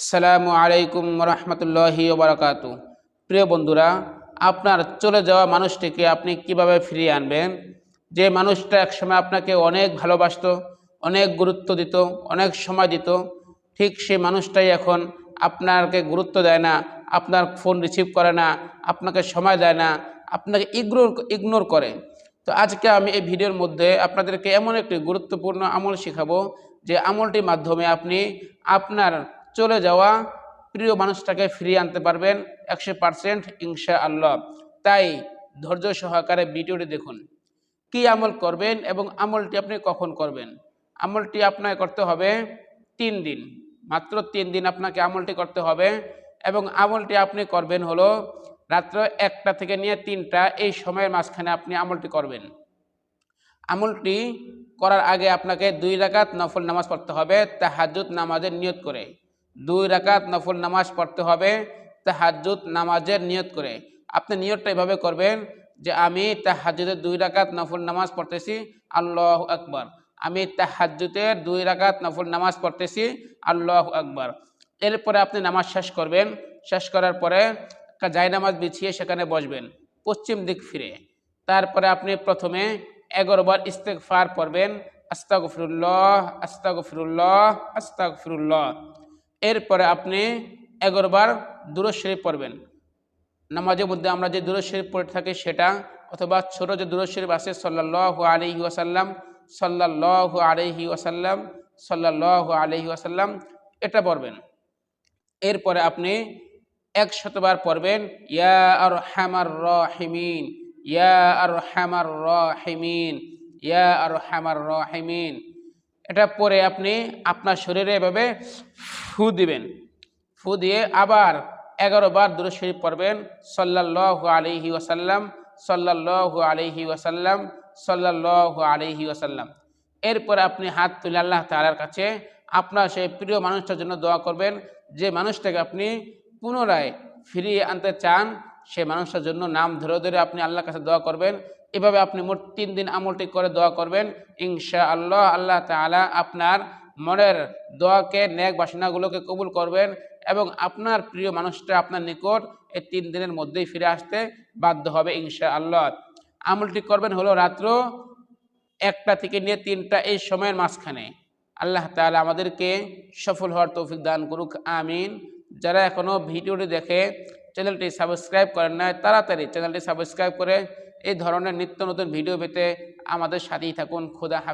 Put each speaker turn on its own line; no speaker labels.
আসসালামু আলাইকুম রহমতুল্লাহি ওবরাকাতু। প্রিয় বন্ধুরা, আপনার চলে যাওয়া মানুষটিকে আপনি কিভাবে ফিরিয়ে আনবেন? যে মানুষটা একসময় আপনাকে অনেক ভালোবাসতো, অনেক গুরুত্ব দিত, অনেক সময় দিত, ঠিক সেই মানুষটাই এখন আপনাকে গুরুত্ব দেয় না, আপনার ফোন রিসিভ করে না, আপনাকে সময় দেয় না, আপনাকে ইগনোর করে। তো আজকে আমি এই ভিডিওর মধ্যে আপনাদেরকে এমন একটি গুরুত্বপূর্ণ আমল শেখাবো, যে আমলটির মাধ্যমে আপনি আপনার চলে যাওয়া প্রিয় মানুষটাকে ফিরিয়ে আনতে পারবেন 100% ইনশাআল্লাহ। তাই ধৈর্য সহকারে ভিডিওটি দেখুন। কি আমল করবেন এবং আমলটি আপনি কখন করবেন? আমলটি আপনাকে করতে হবে 3 দিন, মাত্র 3 দিন আপনাকে আমলটি করতে হবে। এবং আমলটি আপনি করবেন হলো রাত্র 1টা থেকে নিয়ে 3টা, এই সময়ের মাঝখানে আপনি আমলটি করবেন। আমলটি করার আগে আপনাকে 2 রাকাত নফল নামাজ পড়তে হবে তাহাজ্জুদ নামাজের নিয়ত করে। 2 রাকাত নফল নামাজ পড়তে হবে তাহাজ্জুদ নামাজের নিয়ত করে। আপনি নিয়তটা এভাবে করবেন যে আমি তাহাজ্জুদের 2 রাকাত নফল নামাজ পড়তেছি, আল্লাহু আকবার। আমি তাহাজ্জুদের 2 রাকাত নফল নামাজ পড়তেছি, আল্লাহু আকবার। এরপরে আপনি নামাজ শেষ করবেন। শেষ করার পরে জায়নামাজ বিছিয়ে সেখানে বসবেন পশ্চিম দিক ফিরে। তারপরে আপনি প্রথমে 11 বার ইস্তেগফার পড়বেন, আস্তাগফিরুল্লাহ আস্তাগফিরুল্লাহ আস্তাগফিরুল্লাহ। এরপরে আপনি 11 বার দুরূদ শরীফ পড়বেন। নামাজের মধ্যে আমরা যে দুরূদ শরীফ পড়ে থাকি সেটা, অথবা ছোট যে দুরূদ শরীফ আছে সাল্লাল্লাহু আলাইহি ওয়াসাল্লাম সাল্লাল্লাহু আলাইহি ওয়াসাল্লাম সাল্লাল্লাহু আলাইহি ওয়াসাল্লাম, এটা পড়বেন। এরপরে আপনি 100 বার পড়বেন ইয়া আরহামার রাহিমিন, ইয়া আরহামার রাহিমিন, ইয়া আরহামার রাহিমিন। এটা পরে আপনি আপনার শরীরে এভাবে ফু দিবেন। ফু দিয়ে আবার 11 বার দুরূদ শরীফ পড়বেন সাল্লাল্লাহু আলাইহি ওয়াসাল্লাম সাল্লাল্লাহু আলাইহি ওয়াসাল্লাম সাল্লাল্লাহু আলাইহি ওয়াসাল্লাম। এরপর আপনি হাত তুলে আল্লাহ তাআলার কাছে আপনার সেই প্রিয় মানুষটার জন্য দোয়া করবেন, যে মানুষটাকে আপনি পুনরায় ফিরিয়ে আনতে চান। সে মানুষটার জন্য নাম ধরে ধরে আপনি আল্লাহর কাছে দোয়া করবেন। এভাবে আপনি মোট 3 দিন আমলটি করে দোয়া করবেন ইনশাআল্লাহ। আল্লাহ তাআলা আপনার মনের দোয়াকে, নেক বাসনাগুলোকে কবুল করবেন এবং আপনার প্রিয় মানুষটা আপনার নিকট এই 3 দিনের মধ্যেই ফিরে আসতে বাধ্য হবে ইনশাআল্লাহ। আমলটি করবেন হলো রাত্র 1টা থেকে নিয়ে 3টা, এই সময়ের মাঝখানে। আল্লাহ তাআলা আমাদেরকে সফল হওয়ার তৌফিক দান করুক, আমিন। যারা এখনো ভিডিওটি দেখে চ্যানেলটি সাবস্ক্রাইব করেন নাই, তাড়াতাড়ি চ্যানেলটি সাবস্ক্রাইব করে এই ধরনের নিত্য নতুন ভিডিও পেতে আমাদের সাথেই থাকুন। খোদা হাফেজ।